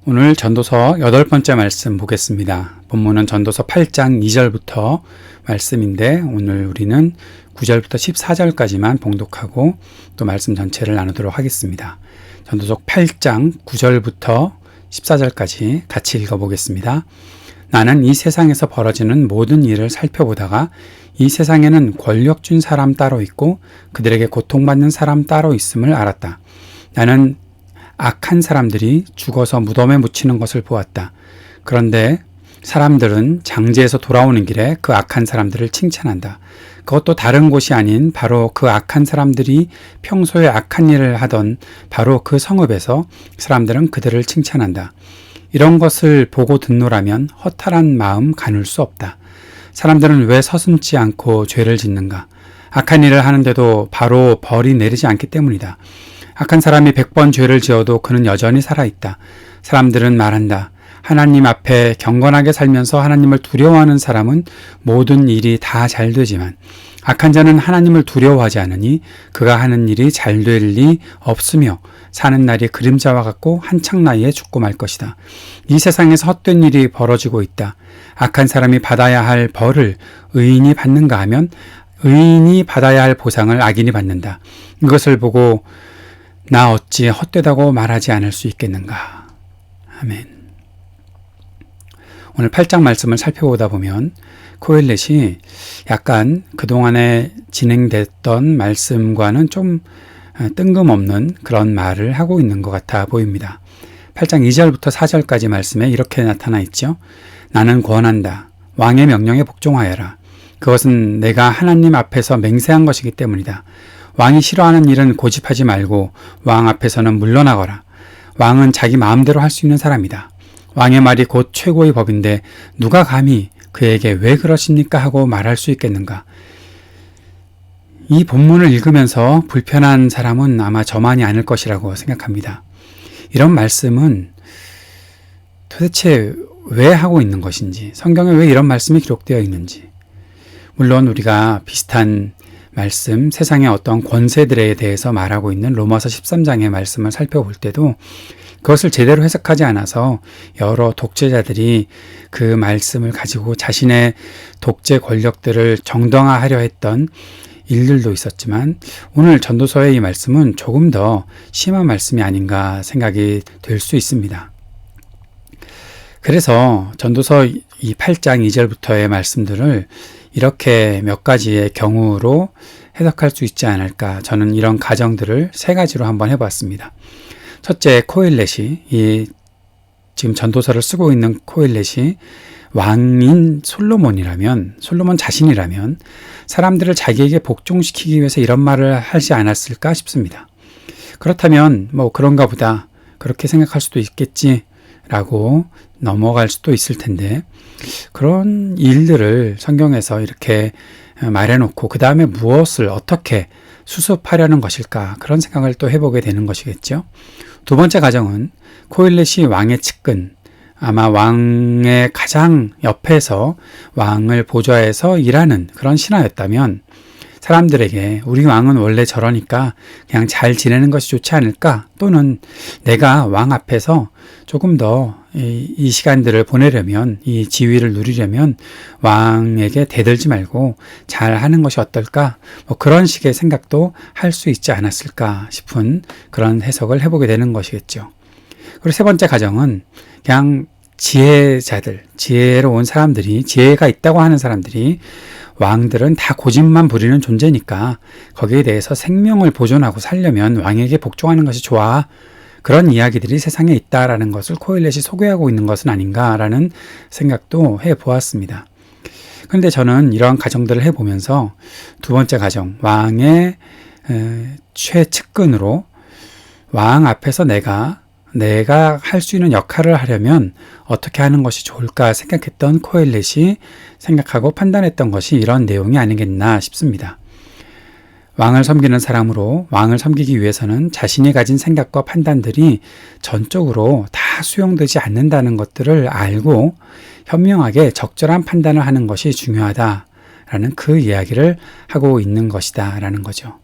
오늘 전도서 8번째 말씀 보겠습니다. 본문은 전도서 8장 2절부터 말씀인데 오늘 우리는 9절부터 14절까지만 봉독하고 또 말씀 전체를 나누도록 하겠습니다. 전도서 8장 9절부터 14절까지 같이 읽어보겠습니다. 나는 이 세상에서 벌어지는 모든 일을 살펴보다가 이 세상에는 권력 준 사람 따로 있고 그들에게 고통받는 사람 따로 있음을 알았다. 나는 악한 사람들이 죽어서 무덤에 묻히는 것을 보았다. 그런데 사람들은 장제에서 돌아오는 길에 그 악한 사람들을 칭찬한다. 그것도 다른 곳이 아닌 바로 그 악한 사람들이 평소에 악한 일을 하던 바로 그 성읍에서 사람들은 그들을 칭찬한다. 이런 것을 보고 듣노라면 허탈한 마음 가눌 수 없다. 사람들은 왜 서슴지 않고 죄를 짓는가? 악한 일을 하는데도 바로 벌이 내리지 않기 때문이다. 악한 사람이 100번 죄를 지어도 그는 여전히 살아있다. 사람들은 말한다. 하나님 앞에 경건하게 살면서 하나님을 두려워하는 사람은 모든 일이 다 잘 되지만 악한 자는 하나님을 두려워하지 않으니 그가 하는 일이 잘 될 리 없으며 사는 날이 그림자와 같고 한창 나이에 죽고 말 것이다. 이 세상에서 헛된 일이 벌어지고 있다. 악한 사람이 받아야 할 벌을 의인이 받는가 하면 의인이 받아야 할 보상을 악인이 받는다. 이것을 보고 나 어찌 헛되다고 말하지 않을 수 있겠는가. 아멘. 오늘 8장 말씀을 살펴보다 보면 코헬렛이 약간 그동안에 진행됐던 말씀과는 좀 뜬금없는 그런 말을 하고 있는 것 같아 보입니다. 8장 2절부터 4절까지 말씀에 이렇게 나타나 있죠. 나는 권한다. 왕의 명령에 복종하여라. 그것은 내가 하나님 앞에서 맹세한 것이기 때문이다. 왕이 싫어하는 일은 고집하지 말고 왕 앞에서는 물러나거라. 왕은 자기 마음대로 할 수 있는 사람이다. 왕의 말이 곧 최고의 법인데 누가 감히 그에게 왜 그러십니까 하고 말할 수 있겠는가. 이 본문을 읽으면서 불편한 사람은 아마 저만이 아닐 것이라고 생각합니다. 이런 말씀은 도대체 왜 하고 있는 것인지, 성경에 왜 이런 말씀이 기록되어 있는지, 물론 우리가 비슷한 말씀, 세상의 어떤 권세들에 대해서 말하고 있는 로마서 13장의 말씀을 살펴볼 때도 그것을 제대로 해석하지 않아서 여러 독재자들이 그 말씀을 가지고 자신의 독재 권력들을 정당화하려 했던 일들도 있었지만 오늘 전도서의 이 말씀은 조금 더 심한 말씀이 아닌가 생각이 될 수 있습니다. 그래서 전도서 이 8장 2절부터의 말씀들을 이렇게 몇 가지의 경우로 해석할 수 있지 않을까. 저는 이런 가정들을 세 가지로 한번 해봤습니다. 첫째, 코헬렛이 지금 전도서를 쓰고 있는 코헬렛이 왕인 솔로몬 자신이라면 사람들을 자기에게 복종시키기 위해서 이런 말을 하지 않았을까 싶습니다. 그렇다면 그런가 보다 그렇게 생각할 수도 있겠지라고 넘어갈 수도 있을 텐데 그런 일들을 성경에서 이렇게 말해놓고 그 다음에 무엇을 어떻게 수습하려는 것일까 그런 생각을 또 해보게 되는 것이겠죠. 두 번째 가정은 코헬렛이 왕의 측근, 아마 왕의 가장 옆에서 왕을 보좌해서 일하는 그런 신하였다면 사람들에게 우리 왕은 원래 저러니까 그냥 잘 지내는 것이 좋지 않을까, 또는 내가 왕 앞에서 조금 더 이 시간들을 보내려면, 이 지위를 누리려면 왕에게 대들지 말고 잘 하는 것이 어떨까, 그런 식의 생각도 할 수 있지 않았을까 싶은 그런 해석을 해보게 되는 것이겠죠. 그리고 세 번째 가정은 그냥 지혜로운 사람들이, 지혜가 있다고 하는 사람들이 왕들은 다 고집만 부리는 존재니까 거기에 대해서 생명을 보존하고 살려면 왕에게 복종하는 것이 좋아. 그런 이야기들이 세상에 있다라는 것을 코헬렛이 소개하고 있는 것은 아닌가라는 생각도 해보았습니다. 그런데 저는 이러한 가정들을 해보면서 두 번째 가정, 왕의 최측근으로 왕 앞에서 내가 할 수 있는 역할을 하려면 어떻게 하는 것이 좋을까 생각했던 코헬렛이 생각하고 판단했던 것이 이런 내용이 아니겠나 싶습니다. 왕을 섬기는 사람으로 왕을 섬기기 위해서는 자신이 가진 생각과 판단들이 전적으로 다 수용되지 않는다는 것들을 알고 현명하게 적절한 판단을 하는 것이 중요하다라는 그 이야기를 하고 있는 것이다라는 거죠.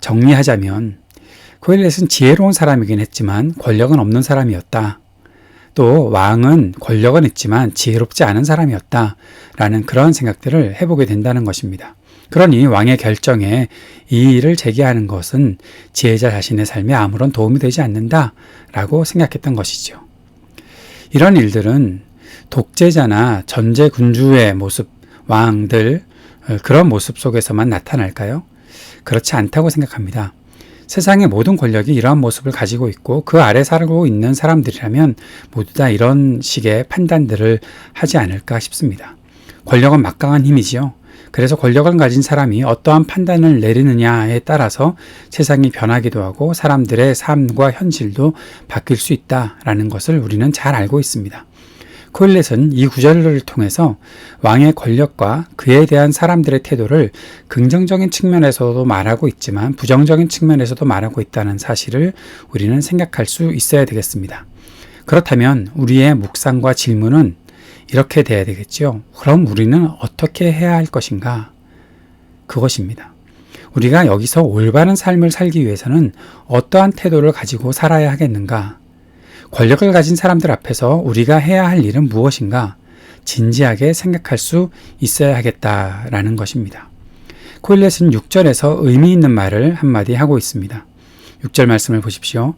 정리하자면 코헬렛은 지혜로운 사람이긴 했지만 권력은 없는 사람이었다. 또 왕은 권력은 있지만 지혜롭지 않은 사람이었다라는 그런 생각들을 해보게 된다는 것입니다. 그러니 왕의 결정에 이의를 제기하는 것은 지혜자 자신의 삶에 아무런 도움이 되지 않는다라고 생각했던 것이죠. 이런 일들은 독재자나 전제군주의 모습, 왕들, 그런 모습 속에서만 나타날까요? 그렇지 않다고 생각합니다. 세상의 모든 권력이 이러한 모습을 가지고 있고 그 아래 살고 있는 사람들이라면 모두 다 이런 식의 판단들을 하지 않을까 싶습니다. 권력은 막강한 힘이지요. 그래서 권력을 가진 사람이 어떠한 판단을 내리느냐에 따라서 세상이 변하기도 하고 사람들의 삶과 현실도 바뀔 수 있다라는 것을 우리는 잘 알고 있습니다. 코일렛은 이 구절을 통해서 왕의 권력과 그에 대한 사람들의 태도를 긍정적인 측면에서도 말하고 있지만 부정적인 측면에서도 말하고 있다는 사실을 우리는 생각할 수 있어야 되겠습니다. 그렇다면 우리의 묵상과 질문은 이렇게 돼야 되겠죠. 그럼 우리는 어떻게 해야 할 것인가? 그것입니다. 우리가 여기서 올바른 삶을 살기 위해서는 어떠한 태도를 가지고 살아야 하겠는가? 권력을 가진 사람들 앞에서 우리가 해야 할 일은 무엇인가? 진지하게 생각할 수 있어야 하겠다라는 것입니다. 코일렛은 6절에서 의미 있는 말을 한마디 하고 있습니다. 6절 말씀을 보십시오.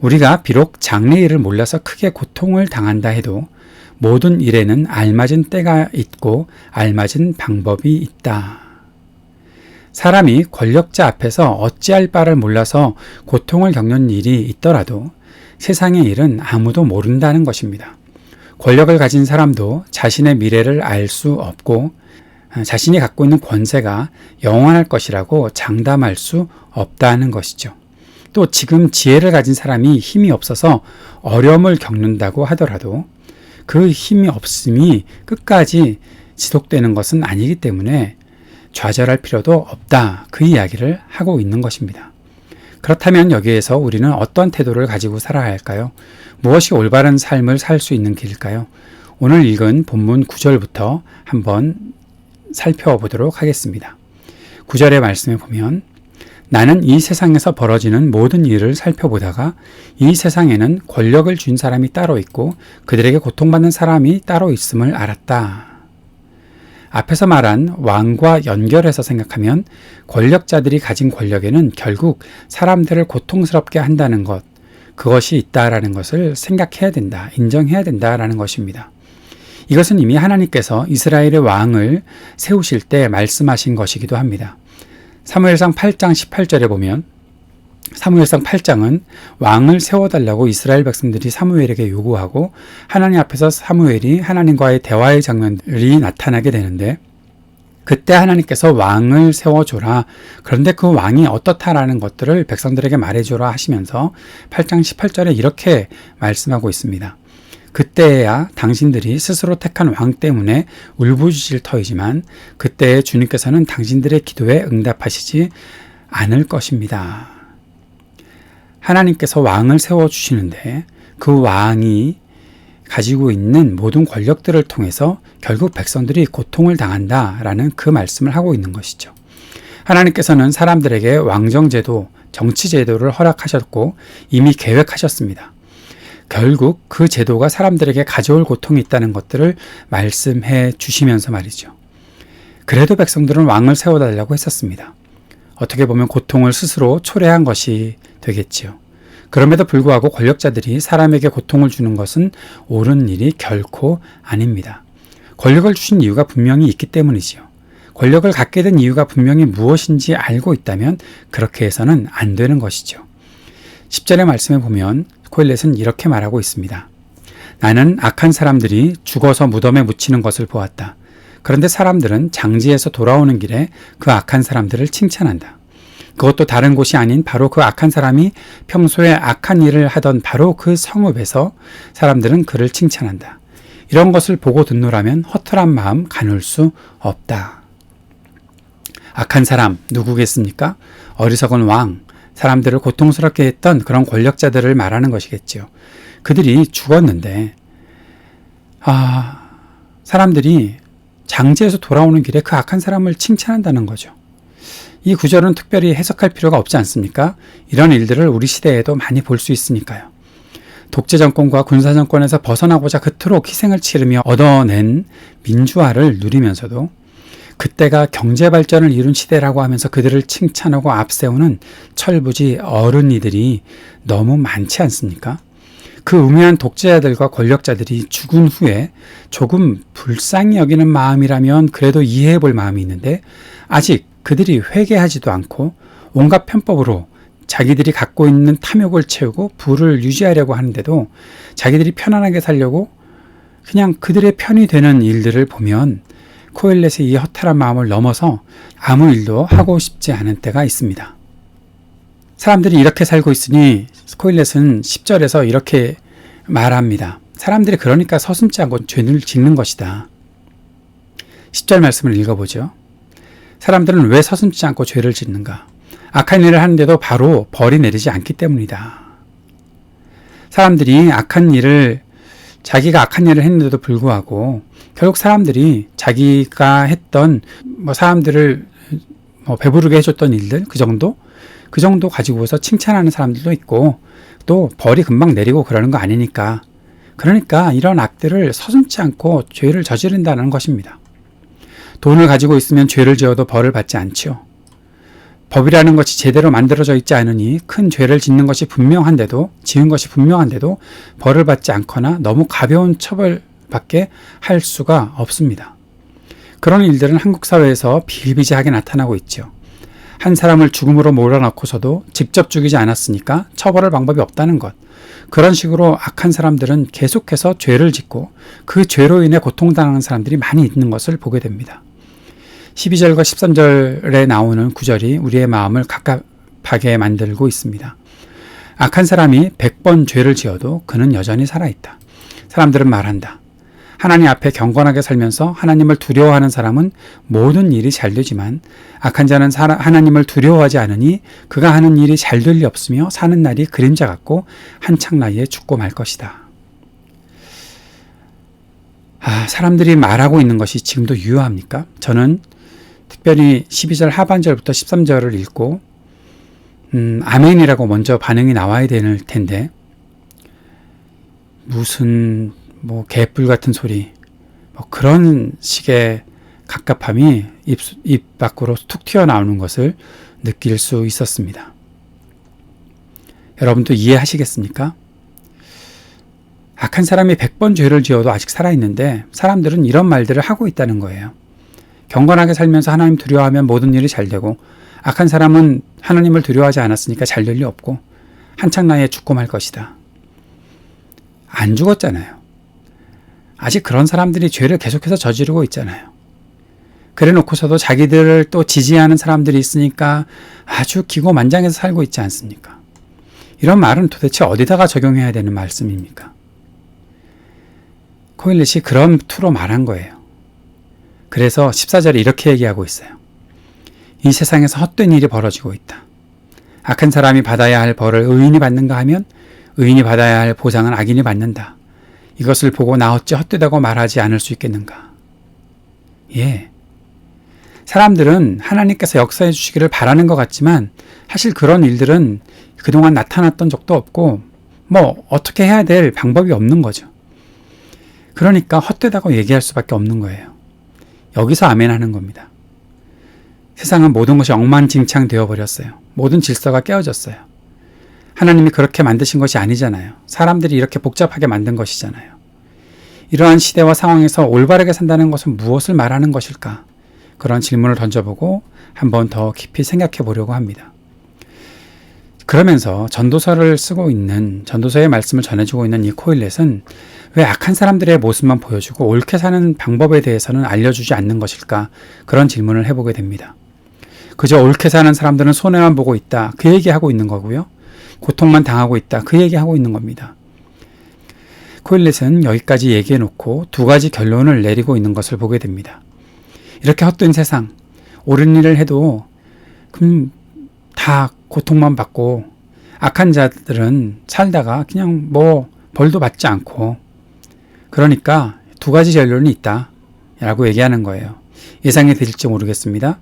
우리가 비록 장래일을 몰라서 크게 고통을 당한다 해도 모든 일에는 알맞은 때가 있고 알맞은 방법이 있다. 사람이 권력자 앞에서 어찌할 바를 몰라서 고통을 겪는 일이 있더라도 세상의 일은 아무도 모른다는 것입니다. 권력을 가진 사람도 자신의 미래를 알 수 없고 자신이 갖고 있는 권세가 영원할 것이라고 장담할 수 없다는 것이죠. 또 지금 지혜를 가진 사람이 힘이 없어서 어려움을 겪는다고 하더라도 그 힘이 없음이 끝까지 지속되는 것은 아니기 때문에 좌절할 필요도 없다. 그 이야기를 하고 있는 것입니다. 그렇다면 여기에서 우리는 어떤 태도를 가지고 살아야 할까요? 무엇이 올바른 삶을 살 수 있는 길일까요? 오늘 읽은 본문 9절부터 한번 살펴보도록 하겠습니다. 9절의 말씀에 보면 나는 이 세상에서 벌어지는 모든 일을 살펴보다가 이 세상에는 권력을 쥔 사람이 따로 있고 그들에게 고통받는 사람이 따로 있음을 알았다. 앞에서 말한 왕과 연결해서 생각하면 권력자들이 가진 권력에는 결국 사람들을 고통스럽게 한다는 것, 그것이 있다라는 것을 생각해야 된다, 인정해야 된다라는 것입니다. 이것은 이미 하나님께서 이스라엘의 왕을 세우실 때 말씀하신 것이기도 합니다. 사무엘상 8장 18절에 보면 사무엘상 8장은 왕을 세워달라고 이스라엘 백성들이 사무엘에게 요구하고 하나님 앞에서 사무엘이 하나님과의 대화의 장면들이 나타나게 되는데 그때 하나님께서 왕을 세워줘라. 그런데 그 왕이 어떻다라는 것들을 백성들에게 말해줘라 하시면서 8장 18절에 이렇게 말씀하고 있습니다. 그때야 당신들이 스스로 택한 왕 때문에 울부짖을 터이지만 그때에 주님께서는 당신들의 기도에 응답하시지 않을 것입니다. 하나님께서 왕을 세워주시는데 그 왕이 가지고 있는 모든 권력들을 통해서 결국 백성들이 고통을 당한다라는 그 말씀을 하고 있는 것이죠. 하나님께서는 사람들에게 왕정제도, 정치제도를 허락하셨고 이미 계획하셨습니다. 결국 그 제도가 사람들에게 가져올 고통이 있다는 것들을 말씀해 주시면서 말이죠. 그래도 백성들은 왕을 세워달라고 했었습니다. 어떻게 보면 고통을 스스로 초래한 것이 되겠지요. 그럼에도 불구하고 권력자들이 사람에게 고통을 주는 것은 옳은 일이 결코 아닙니다. 권력을 주신 이유가 분명히 있기 때문이지요. 권력을 갖게 된 이유가 분명히 무엇인지 알고 있다면 그렇게 해서는 안 되는 것이죠. 10절의 말씀에 보면 코일렛은 이렇게 말하고 있습니다. 나는 악한 사람들이 죽어서 무덤에 묻히는 것을 보았다. 그런데 사람들은 장지에서 돌아오는 길에 그 악한 사람들을 칭찬한다. 그것도 다른 곳이 아닌 바로 그 악한 사람이 평소에 악한 일을 하던 바로 그 성읍에서 사람들은 그를 칭찬한다. 이런 것을 보고 듣노라면 허탈한 마음 가눌 수 없다. 악한 사람 누구겠습니까? 어리석은 왕, 사람들을 고통스럽게 했던 그런 권력자들을 말하는 것이겠죠. 그들이 죽었는데 사람들이 장지에서 돌아오는 길에 그 악한 사람을 칭찬한다는 거죠. 이 구절은 특별히 해석할 필요가 없지 않습니까? 이런 일들을 우리 시대에도 많이 볼 수 있으니까요. 독재 정권과 군사 정권에서 벗어나고자 그토록 희생을 치르며 얻어낸 민주화를 누리면서도 그때가 경제 발전을 이룬 시대라고 하면서 그들을 칭찬하고 앞세우는 철부지 어른이들이 너무 많지 않습니까? 그 우매한 독재자들과 권력자들이 죽은 후에 조금 불쌍히 여기는 마음이라면 그래도 이해해 볼 마음이 있는데 아직 그들이 회개하지도 않고 온갖 편법으로 자기들이 갖고 있는 탐욕을 채우고 부를 유지하려고 하는데도 자기들이 편안하게 살려고 그냥 그들의 편이 되는 일들을 보면 코엘렛의 이 허탈한 마음을 넘어서 아무 일도 하고 싶지 않은 때가 있습니다. 사람들이 이렇게 살고 있으니 코엘렛은 10절에서 이렇게 말합니다. 사람들이 그러니까 서슴지 않고 죄를 짓는 것이다. 10절 말씀을 읽어보죠. 사람들은 왜 서슴지 않고 죄를 짓는가? 악한 일을 하는데도 바로 벌이 내리지 않기 때문이다. 사람들이 자기가 악한 일을 했는데도 불구하고 결국 사람들이 자기가 했던 사람들을 배부르게 해줬던 일들 그 정도 가지고서 칭찬하는 사람들도 있고 또 벌이 금방 내리고 그러는 거 아니니까 그러니까 이런 악들을 서슴지 않고 죄를 저지른다는 것입니다. 돈을 가지고 있으면 죄를 지어도 벌을 받지 않지요. 법이라는 것이 제대로 만들어져 있지 않으니 큰 죄를 지은 것이 분명한데도 벌을 받지 않거나 너무 가벼운 처벌밖에 할 수가 없습니다. 그런 일들은 한국 사회에서 비일비재하게 나타나고 있죠. 한 사람을 죽음으로 몰아넣고서도 직접 죽이지 않았으니까 처벌할 방법이 없다는 것. 그런 식으로 악한 사람들은 계속해서 죄를 짓고 그 죄로 인해 고통당하는 사람들이 많이 있는 것을 보게 됩니다. 12절과 13절에 나오는 구절이 우리의 마음을 갑갑하게 만들고 있습니다. 악한 사람이 100번 죄를 지어도 그는 여전히 살아있다. 사람들은 말한다. 하나님 앞에 경건하게 살면서 하나님을 두려워하는 사람은 모든 일이 잘 되지만 악한 자는 하나님을 두려워하지 않으니 그가 하는 일이 잘 될 리 없으며 사는 날이 그림자 같고 한창 나이에 죽고 말 것이다. 사람들이 말하고 있는 것이 지금도 유효합니까? 저는 특별히 12절 하반절부터 13절을 읽고 아멘이라고 먼저 반응이 나와야 될 텐데 무슨 개뿔 같은 소리 그런 식의 갑갑함이 입 밖으로 툭 튀어나오는 것을 느낄 수 있었습니다. 여러분도 이해하시겠습니까? 악한 사람이 100번 죄를 지어도 아직 살아있는데 사람들은 이런 말들을 하고 있다는 거예요. 경건하게 살면서 하나님 두려워하면 모든 일이 잘 되고 악한 사람은 하나님을 두려워하지 않았으니까 잘 될 리 없고 한창 나이에 죽고 말 것이다. 안 죽었잖아요. 아직 그런 사람들이 죄를 계속해서 저지르고 있잖아요. 그래 놓고서도 자기들을 또 지지하는 사람들이 있으니까 아주 기고만장해서 살고 있지 않습니까? 이런 말은 도대체 어디다가 적용해야 되는 말씀입니까? 코일렛이 그런 투로 말한 거예요. 그래서 14절에 이렇게 얘기하고 있어요. 이 세상에서 헛된 일이 벌어지고 있다. 악한 사람이 받아야 할 벌을 의인이 받는가 하면 의인이 받아야 할 보상은 악인이 받는다. 이것을 보고 나 어찌 헛되다고 말하지 않을 수 있겠는가? 사람들은 하나님께서 역사해 주시기를 바라는 것 같지만 사실 그런 일들은 그동안 나타났던 적도 없고 어떻게 해야 될 방법이 없는 거죠. 그러니까 헛되다고 얘기할 수밖에 없는 거예요. 여기서 아멘 하는 겁니다. 세상은 모든 것이 엉망진창 되어버렸어요. 모든 질서가 깨어졌어요. 하나님이 그렇게 만드신 것이 아니잖아요. 사람들이 이렇게 복잡하게 만든 것이잖아요. 이러한 시대와 상황에서 올바르게 산다는 것은 무엇을 말하는 것일까? 그런 질문을 던져보고 한번 더 깊이 생각해 보려고 합니다. 그러면서 전도서를 쓰고 있는, 전도서의 말씀을 전해주고 있는 이 코일렛은 왜 악한 사람들의 모습만 보여주고 옳게 사는 방법에 대해서는 알려주지 않는 것일까? 그런 질문을 해보게 됩니다. 그저 옳게 사는 사람들은 손해만 보고 있다. 그 얘기하고 있는 거고요. 고통만 당하고 있다. 그 얘기하고 있는 겁니다. 코일렛은 여기까지 얘기해놓고 두 가지 결론을 내리고 있는 것을 보게 됩니다. 이렇게 헛된 세상, 옳은 일을 해도 다 고통만 받고 악한 자들은 살다가 그냥 벌도 받지 않고 그러니까 두 가지 결론이 있다 라고 얘기하는 거예요. 예상이 될지 모르겠습니다.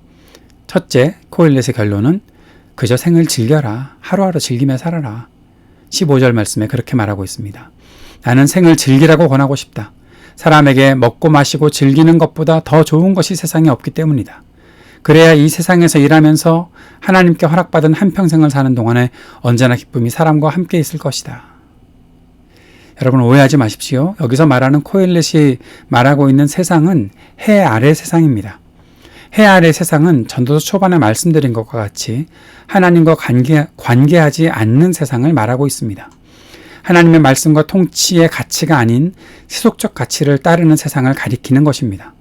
첫째, 코일렛의 결론은 그저 생을 즐겨라. 하루하루 즐기며 살아라. 15절 말씀에 그렇게 말하고 있습니다. 나는 생을 즐기라고 권하고 싶다. 사람에게 먹고 마시고 즐기는 것보다 더 좋은 것이 세상에 없기 때문이다. 그래야 이 세상에서 일하면서 하나님께 허락받은 한평생을 사는 동안에 언제나 기쁨이 사람과 함께 있을 것이다. 여러분 오해하지 마십시오. 여기서 말하는 코엘렛이 말하고 있는 세상은 해 아래 세상입니다. 해 아래 세상은 전도서 초반에 말씀드린 것과 같이 하나님과 관계하지 않는 세상을 말하고 있습니다. 하나님의 말씀과 통치의 가치가 아닌 세속적 가치를 따르는 세상을 가리키는 것입니다.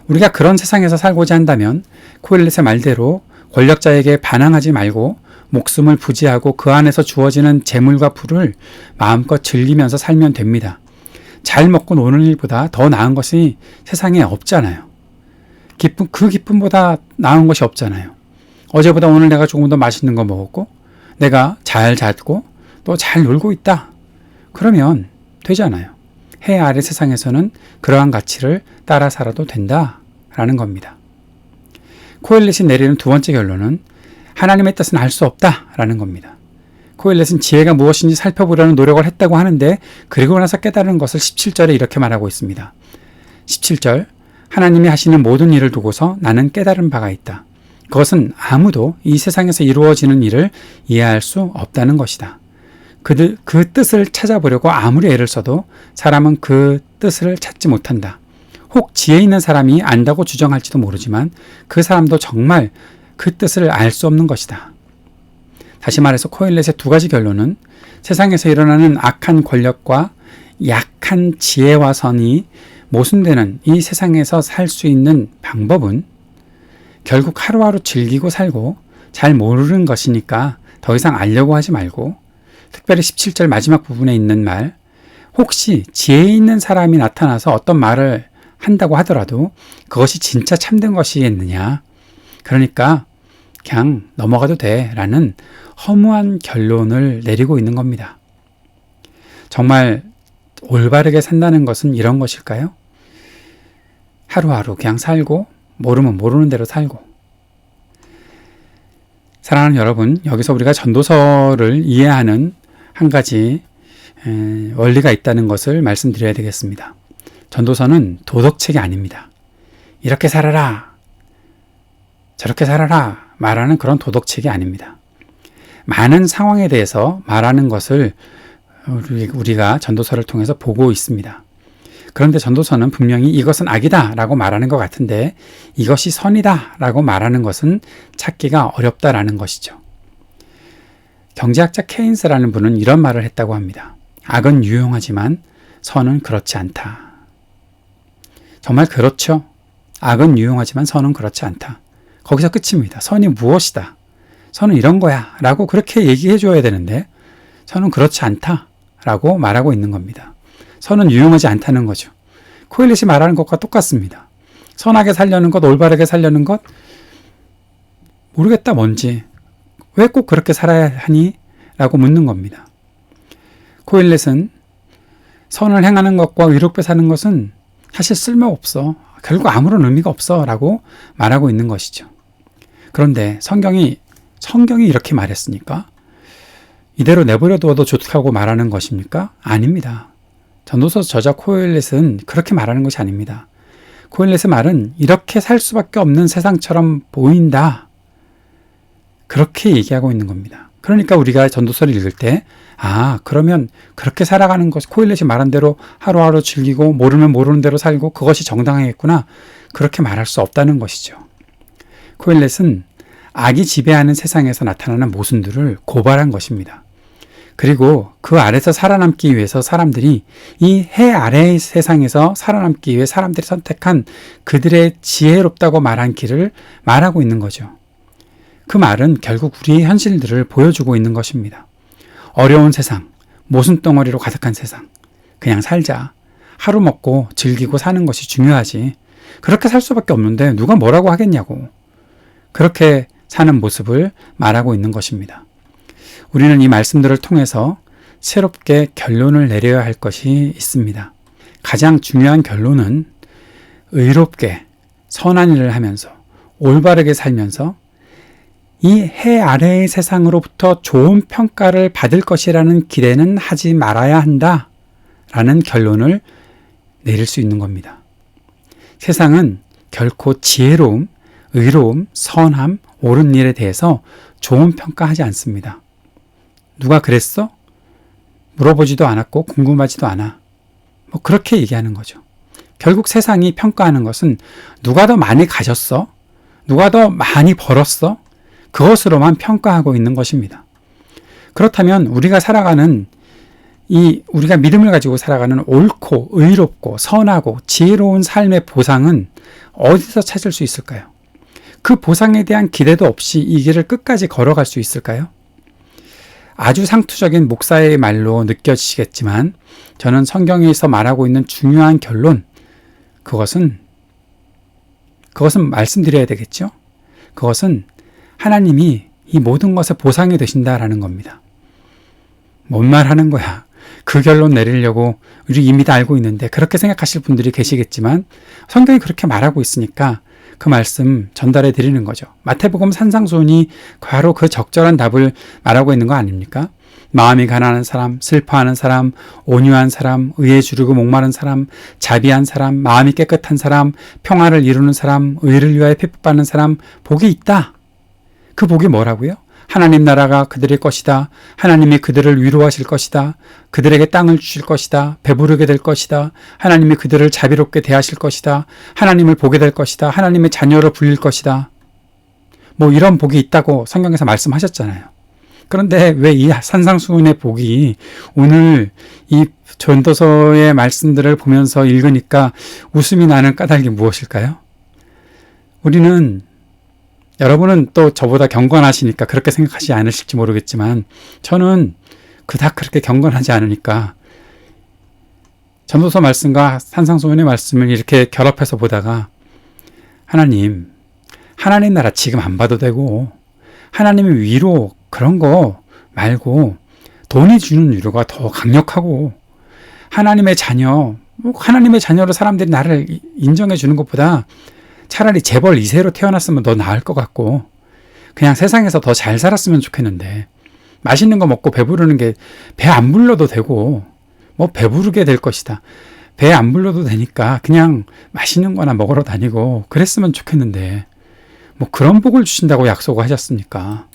우리가 그런 세상에서 살고자 한다면 코엘렛의 말대로 권력자에게 반항하지 말고 목숨을 부지하고 그 안에서 주어지는 재물과 부를 마음껏 즐기면서 살면 됩니다. 잘 먹고 노는 일보다 더 나은 것이 세상에 없잖아요. 그 기쁨보다 나은 것이 없잖아요. 어제보다 오늘 내가 조금 더 맛있는 거 먹었고 내가 잘 잤고 또 잘 놀고 있다. 그러면 되잖아요. 해 아래 세상에서는 그러한 가치를 따라 살아도 된다라는 겁니다. 코엘렛이 내리는 두 번째 결론은 하나님의 뜻은 알 수 없다라는 겁니다. 코엘렛은 지혜가 무엇인지 살펴보려는 노력을 했다고 하는데 그리고 나서 깨달은 것을 17절에 이렇게 말하고 있습니다. 17절 하나님이 하시는 모든 일을 두고서 나는 깨달은 바가 있다. 그것은 아무도 이 세상에서 이루어지는 일을 이해할 수 없다는 것이다. 그 뜻을 찾아보려고 아무리 애를 써도 사람은 그 뜻을 찾지 못한다. 혹 지혜 있는 사람이 안다고 주장할지도 모르지만 그 사람도 정말 그 뜻을 알 수 없는 것이다. 다시 말해서 코엘렛의 두 가지 결론은 세상에서 일어나는 악한 권력과 약한 지혜와 선이 모순되는 이 세상에서 살 수 있는 방법은 결국 하루하루 즐기고 살고 잘 모르는 것이니까 더 이상 알려고 하지 말고 특별히 17절 마지막 부분에 있는 말 혹시 지혜 있는 사람이 나타나서 어떤 말을 한다고 하더라도 그것이 진짜 참된 것이겠느냐. 그러니까 그냥 넘어가도 돼 라는 허무한 결론을 내리고 있는 겁니다. 정말 올바르게 산다는 것은 이런 것일까요? 하루하루 그냥 살고 모르면 모르는 대로 살고. 사랑하는 여러분, 여기서 우리가 전도서를 이해하는 한 가지 원리가 있다는 것을 말씀드려야 되겠습니다. 전도서는 도덕책이 아닙니다. 이렇게 살아라, 저렇게 살아라 말하는 그런 도덕책이 아닙니다. 많은 상황에 대해서 말하는 것을 우리가 전도서를 통해서 보고 있습니다. 그런데 전도서는 분명히 이것은 악이다 라고 말하는 것 같은데 이것이 선이다 라고 말하는 것은 찾기가 어렵다라는 것이죠. 경제학자 케인스라는 분은 이런 말을 했다고 합니다. 악은 유용하지만 선은 그렇지 않다. 정말 그렇죠. 악은 유용하지만 선은 그렇지 않다. 거기서 끝입니다. 선이 무엇이다. 선은 이런 거야 라고 그렇게 얘기해 줘야 되는데 선은 그렇지 않다 라고 말하고 있는 겁니다. 선은 유용하지 않다는 거죠. 코엘렛이 말하는 것과 똑같습니다. 선하게 살려는 것, 올바르게 살려는 것 모르겠다 뭔지 왜 꼭 그렇게 살아야 하니? 라고 묻는 겁니다. 코엘렛은 선을 행하는 것과 의롭게 사는 것은 사실 쓸모없어. 결국 아무런 의미가 없어 라고 말하고 있는 것이죠. 그런데 성경이 이렇게 말했으니까 이대로 내버려 두어도 좋다고 말하는 것입니까? 아닙니다. 전도서 저자 코엘렛은 그렇게 말하는 것이 아닙니다. 코엘렛의 말은 이렇게 살 수밖에 없는 세상처럼 보인다. 그렇게 얘기하고 있는 겁니다. 그러니까 우리가 전도서를 읽을 때 그러면 그렇게 살아가는 것, 코엘렛이 말한 대로 하루하루 즐기고 모르면 모르는 대로 살고 그것이 정당하겠구나. 그렇게 말할 수 없다는 것이죠. 코엘렛은 악이 지배하는 세상에서 나타나는 모순들을 고발한 것입니다. 그리고 그 아래서 살아남기 위해서 사람들이 이 해 아래의 세상에서 살아남기 위해 사람들이 선택한 그들의 지혜롭다고 말한 길을 말하고 있는 거죠. 그 말은 결국 우리의 현실들을 보여주고 있는 것입니다. 어려운 세상, 모순덩어리로 가득한 세상, 그냥 살자. 하루 먹고 즐기고 사는 것이 중요하지. 그렇게 살 수밖에 없는데 누가 뭐라고 하겠냐고. 그렇게 사는 모습을 말하고 있는 것입니다. 우리는 이 말씀들을 통해서 새롭게 결론을 내려야 할 것이 있습니다. 가장 중요한 결론은 의롭게 선한 일을 하면서 올바르게 살면서 이 해 아래의 세상으로부터 좋은 평가를 받을 것이라는 기대는 하지 말아야 한다 라는 결론을 내릴 수 있는 겁니다. 세상은 결코 지혜로움, 의로움, 선함, 옳은 일에 대해서 좋은 평가하지 않습니다. 누가 그랬어? 물어보지도 않았고 궁금하지도 않아. 그렇게 얘기하는 거죠. 결국 세상이 평가하는 것은 누가 더 많이 가졌어? 누가 더 많이 벌었어? 그것으로만 평가하고 있는 것입니다. 그렇다면 우리가 믿음을 가지고 살아가는 옳고 의롭고 선하고 지혜로운 삶의 보상은 어디서 찾을 수 있을까요? 그 보상에 대한 기대도 없이 이 길을 끝까지 걸어갈 수 있을까요? 아주 상투적인 목사의 말로 느껴지시겠지만 저는 성경에서 말하고 있는 중요한 결론, 그것은 말씀드려야 되겠죠? 그것은 하나님이 이 모든 것의 보상이 되신다라는 겁니다. 뭔 말 하는 거야? 그 결론 내리려고 우리 이미 다 알고 있는데 그렇게 생각하실 분들이 계시겠지만 성경이 그렇게 말하고 있으니까 그 말씀 전달해 드리는 거죠. 마태복음 산상수훈이 바로 그 적절한 답을 말하고 있는 거 아닙니까? 마음이 가난한 사람, 슬퍼하는 사람, 온유한 사람, 의에 주르고 목마른 사람, 자비한 사람, 마음이 깨끗한 사람, 평화를 이루는 사람, 의를 위하여 핍박받는 사람, 복이 있다. 그 복이 뭐라고요? 하나님 나라가 그들의 것이다. 하나님이 그들을 위로하실 것이다. 그들에게 땅을 주실 것이다. 배부르게 될 것이다. 하나님이 그들을 자비롭게 대하실 것이다. 하나님을 보게 될 것이다. 하나님의 자녀로 불릴 것이다. 이런 복이 있다고 성경에서 말씀하셨잖아요. 그런데 왜 이 산상수훈의 복이 오늘 이 전도서의 말씀들을 보면서 읽으니까 웃음이 나는 까닭이 무엇일까요? 여러분은 또 저보다 경건하시니까 그렇게 생각하지 않으실지 모르겠지만 저는 그닥 그렇게 경건하지 않으니까 전도서 말씀과 산상수훈의 말씀을 이렇게 결합해서 보다가 하나님 나라 지금 안 봐도 되고 하나님의 위로 그런 거 말고 돈이 주는 위로가 더 강력하고 하나님의 자녀로 사람들이 나를 인정해 주는 것보다 차라리 재벌 2세로 태어났으면 더 나을 것 같고 그냥 세상에서 더 잘 살았으면 좋겠는데 맛있는 거 먹고 배부르는 게 배 안 불러도 되고 배부르게 될 것이다. 배 안 불러도 되니까 그냥 맛있는 거나 먹으러 다니고 그랬으면 좋겠는데 그런 복을 주신다고 약속을 하셨습니까?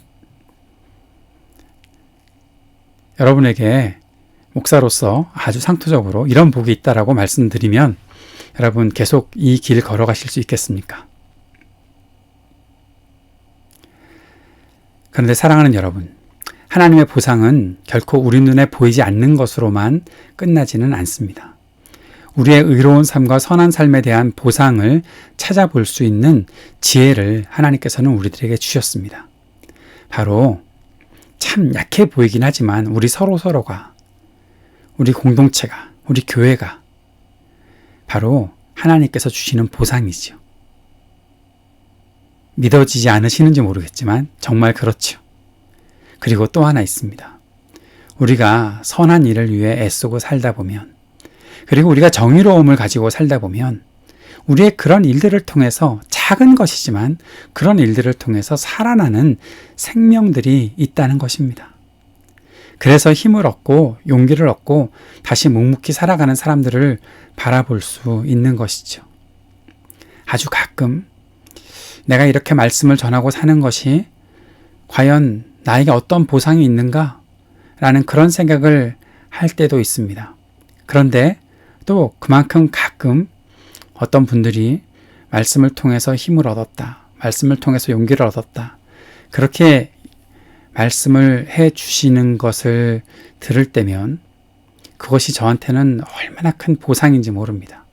여러분에게 목사로서 아주 상투적으로 이런 복이 있다라고 말씀드리면 여러분 계속 이 길 걸어가실 수 있겠습니까? 그런데 사랑하는 여러분, 하나님의 보상은 결코 우리 눈에 보이지 않는 것으로만 끝나지는 않습니다. 우리의 의로운 삶과 선한 삶에 대한 보상을 찾아볼 수 있는 지혜를 하나님께서는 우리들에게 주셨습니다. 바로 참 약해 보이긴 하지만 우리 서로가, 우리 공동체가, 우리 교회가 바로 하나님께서 주시는 보상이죠. 믿어지지 않으시는지 모르겠지만 정말 그렇죠. 그리고 또 하나 있습니다. 우리가 선한 일을 위해 애쓰고 살다 보면, 그리고 우리가 정의로움을 가지고 살다 보면 우리의 그런 일들을 통해서 작은 것이지만 그런 일들을 통해서 살아나는 생명들이 있다는 것입니다. 그래서 힘을 얻고 용기를 얻고 다시 묵묵히 살아가는 사람들을 바라볼 수 있는 것이죠. 아주 가끔 내가 이렇게 말씀을 전하고 사는 것이 과연 나에게 어떤 보상이 있는가? 라는 그런 생각을 할 때도 있습니다. 그런데 또 그만큼 가끔 어떤 분들이 말씀을 통해서 힘을 얻었다. 말씀을 통해서 용기를 얻었다. 그렇게 말씀을 해 주시는 것을 들을 때면 그것이 저한테는 얼마나 큰 보상인지 모릅니다.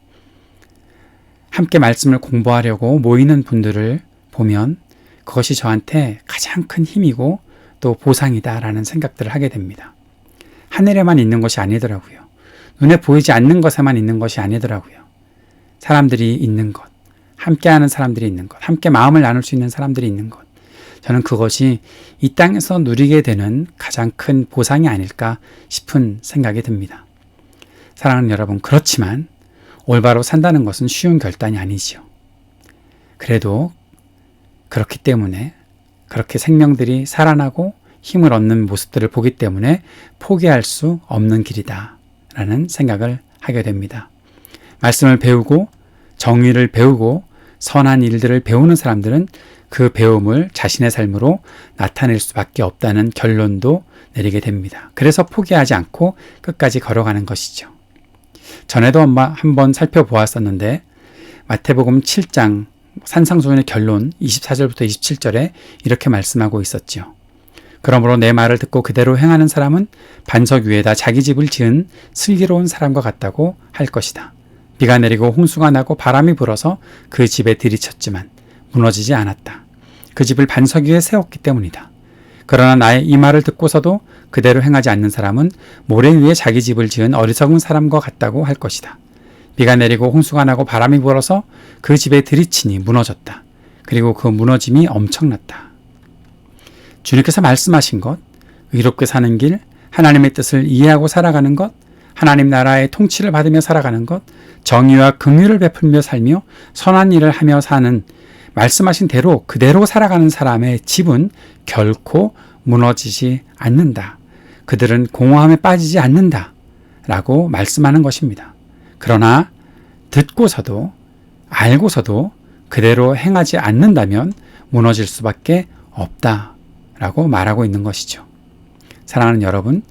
함께 말씀을 공부하려고 모이는 분들을 보면 그것이 저한테 가장 큰 힘이고 또 보상이다라는 생각들을 하게 됩니다. 하늘에만 있는 것이 아니더라고요. 눈에 보이지 않는 것에만 있는 것이 아니더라고요. 사람들이 있는 것, 함께하는 사람들이 있는 것, 함께 마음을 나눌 수 있는 사람들이 있는 것, 저는 그것이 이 땅에서 누리게 되는 가장 큰 보상이 아닐까 싶은 생각이 듭니다. 사랑하는 여러분, 그렇지만 올바로 산다는 것은 쉬운 결단이 아니지요. 그래도 그렇기 때문에 그렇게 생명들이 살아나고 힘을 얻는 모습들을 보기 때문에 포기할 수 없는 길이다 라는 생각을 하게 됩니다. 말씀을 배우고 정의를 배우고 선한 일들을 배우는 사람들은 그 배움을 자신의 삶으로 나타낼 수밖에 없다는 결론도 내리게 됩니다. 그래서 포기하지 않고 끝까지 걸어가는 것이죠. 전에도 한번 살펴보았었는데 마태복음 7장 산상수훈의 결론 24절부터 27절에 이렇게 말씀하고 있었죠. 그러므로 내 말을 듣고 그대로 행하는 사람은 반석 위에다 자기 집을 지은 슬기로운 사람과 같다고 할 것이다. 비가 내리고 홍수가 나고 바람이 불어서 그 집에 들이쳤지만 무너지지 않았다. 그 집을 반석 위에 세웠기 때문이다. 그러나 나의 이 말을 듣고서도 그대로 행하지 않는 사람은 모래 위에 자기 집을 지은 어리석은 사람과 같다고 할 것이다. 비가 내리고 홍수가 나고 바람이 불어서 그 집에 들이치니 무너졌다. 그리고 그 무너짐이 엄청났다. 주님께서 말씀하신 것, 의롭게 사는 길, 하나님의 뜻을 이해하고 살아가는 것, 하나님 나라의 통치를 받으며 살아가는 것, 정의와 긍휼을 베풀며 살며 선한 일을 하며 사는 말씀하신 대로 그대로 살아가는 사람의 집은 결코 무너지지 않는다. 그들은 공허함에 빠지지 않는다. 라고 말씀하는 것입니다. 그러나 듣고서도 알고서도 그대로 행하지 않는다면 무너질 수밖에 없다. 라고 말하고 있는 것이죠. 사랑하는 여러분,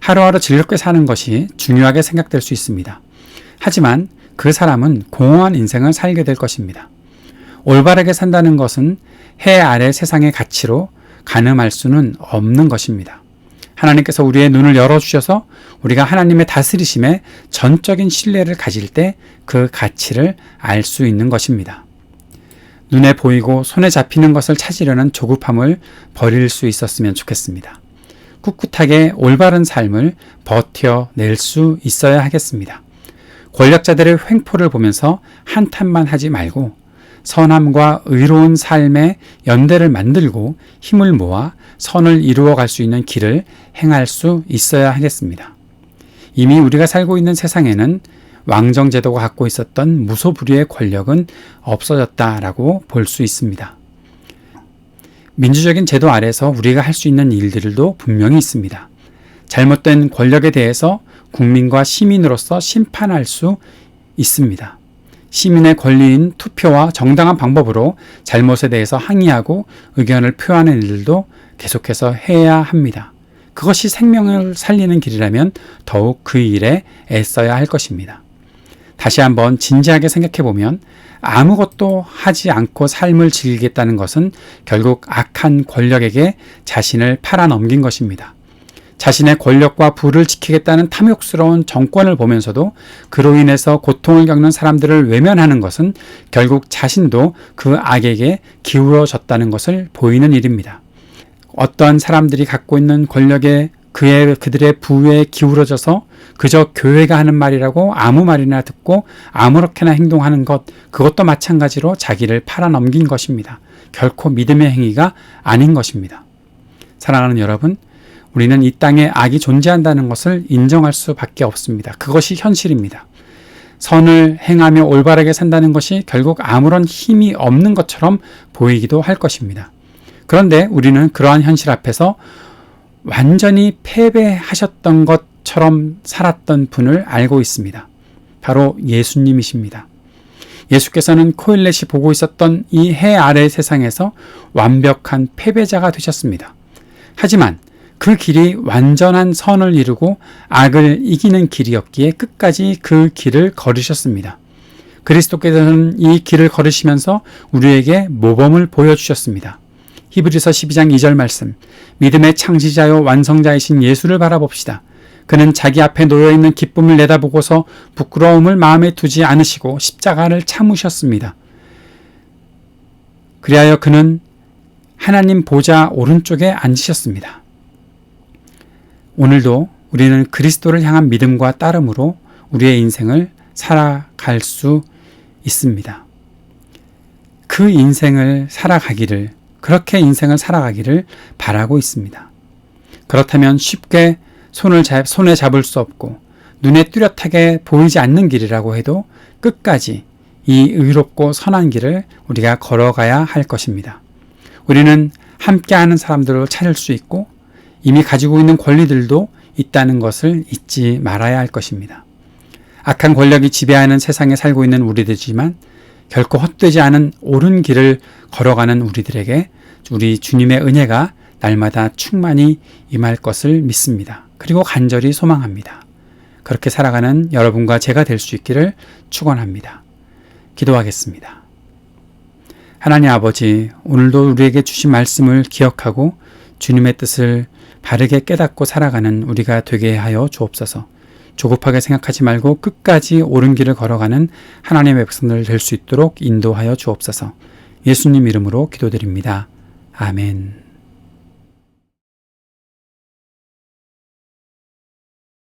하루하루 즐겁게 사는 것이 중요하게 생각될 수 있습니다. 하지만 그 사람은 공허한 인생을 살게 될 것입니다. 올바르게 산다는 것은 해 아래 세상의 가치로 가늠할 수는 없는 것입니다. 하나님께서 우리의 눈을 열어주셔서 우리가 하나님의 다스리심에 전적인 신뢰를 가질 때 그 가치를 알 수 있는 것입니다. 눈에 보이고 손에 잡히는 것을 찾으려는 조급함을 버릴 수 있었으면 좋겠습니다. 꿋꿋하게 올바른 삶을 버텨낼 수 있어야 하겠습니다. 권력자들의 횡포를 보면서 한탄만 하지 말고 선함과 의로운 삶의 연대를 만들고 힘을 모아 선을 이루어 갈 수 있는 길을 행할 수 있어야 하겠습니다. 이미 우리가 살고 있는 세상에는 왕정제도가 갖고 있었던 무소불위의 권력은 없어졌다라고 볼 수 있습니다. 민주적인 제도 아래서 우리가 할 수 있는 일들도 분명히 있습니다. 잘못된 권력에 대해서 국민과 시민으로서 심판할 수 있습니다. 시민의 권리인 투표와 정당한 방법으로 잘못에 대해서 항의하고 의견을 표하는 일들도 계속해서 해야 합니다. 그것이 생명을 살리는 길이라면 더욱 그 일에 애써야 할 것입니다. 다시 한번 진지하게 생각해보면 아무것도 하지 않고 삶을 즐기겠다는 것은 결국 악한 권력에게 자신을 팔아넘긴 것입니다. 자신의 권력과 부를 지키겠다는 탐욕스러운 정권을 보면서도 그로 인해서 고통을 겪는 사람들을 외면하는 것은 결국 자신도 그 악에게 기울어졌다는 것을 보이는 일입니다. 어떠한 사람들이 갖고 있는 권력에 그들의 부에 기울어져서 그저 교회가 하는 말이라고 아무 말이나 듣고 아무렇게나 행동하는 것, 그것도 마찬가지로 자기를 팔아넘긴 것입니다. 결코 믿음의 행위가 아닌 것입니다. 사랑하는 여러분, 우리는 이 땅에 악이 존재한다는 것을 인정할 수밖에 없습니다. 그것이 현실입니다. 선을 행하며 올바르게 산다는 것이 결국 아무런 힘이 없는 것처럼 보이기도 할 것입니다. 그런데 우리는 그러한 현실 앞에서 완전히 패배하셨던 것처럼 살았던 분을 알고 있습니다. 바로 예수님이십니다. 예수께서는 코엘렛이 보고 있었던 이 해 아래 세상에서 완벽한 패배자가 되셨습니다. 하지만 그 길이 완전한 선을 이루고 악을 이기는 길이었기에 끝까지 그 길을 걸으셨습니다. 그리스도께서는 이 길을 걸으시면서 우리에게 모범을 보여주셨습니다. 히브리서 12장 2절 말씀, 믿음의 창시자요 완성자이신 예수를 바라봅시다. 그는 자기 앞에 놓여있는 기쁨을 내다보고서 부끄러움을 마음에 두지 않으시고 십자가를 참으셨습니다. 그리하여 그는 하나님 보좌 오른쪽에 앉으셨습니다. 오늘도 우리는 그리스도를 향한 믿음과 따름으로 우리의 인생을 살아갈 수 있습니다. 그 인생을 살아가기를, 그렇게 인생을 살아가기를 바라고 있습니다. 그렇다면 쉽게 손에 잡을 수 없고 눈에 뚜렷하게 보이지 않는 길이라고 해도 끝까지 이 의롭고 선한 길을 우리가 걸어가야 할 것입니다. 우리는 함께하는 사람들을 찾을 수 있고 이미 가지고 있는 권리들도 있다는 것을 잊지 말아야 할 것입니다. 악한 권력이 지배하는 세상에 살고 있는 우리들이지만 결코 헛되지 않은 옳은 길을 걸어가는 우리들에게 우리 주님의 은혜가 날마다 충만히 임할 것을 믿습니다. 그리고 간절히 소망합니다. 그렇게 살아가는 여러분과 제가 될 수 있기를 축원합니다. 기도하겠습니다. 하나님 아버지, 오늘도 우리에게 주신 말씀을 기억하고 주님의 뜻을 바르게 깨닫고 살아가는 우리가 되게 하여 주옵소서. 조급하게 생각하지 말고 끝까지 옳은 길을 걸어가는 하나님의 백성들 될 수 있도록 인도하여 주옵소서. 예수님 이름으로 기도드립니다. 아멘.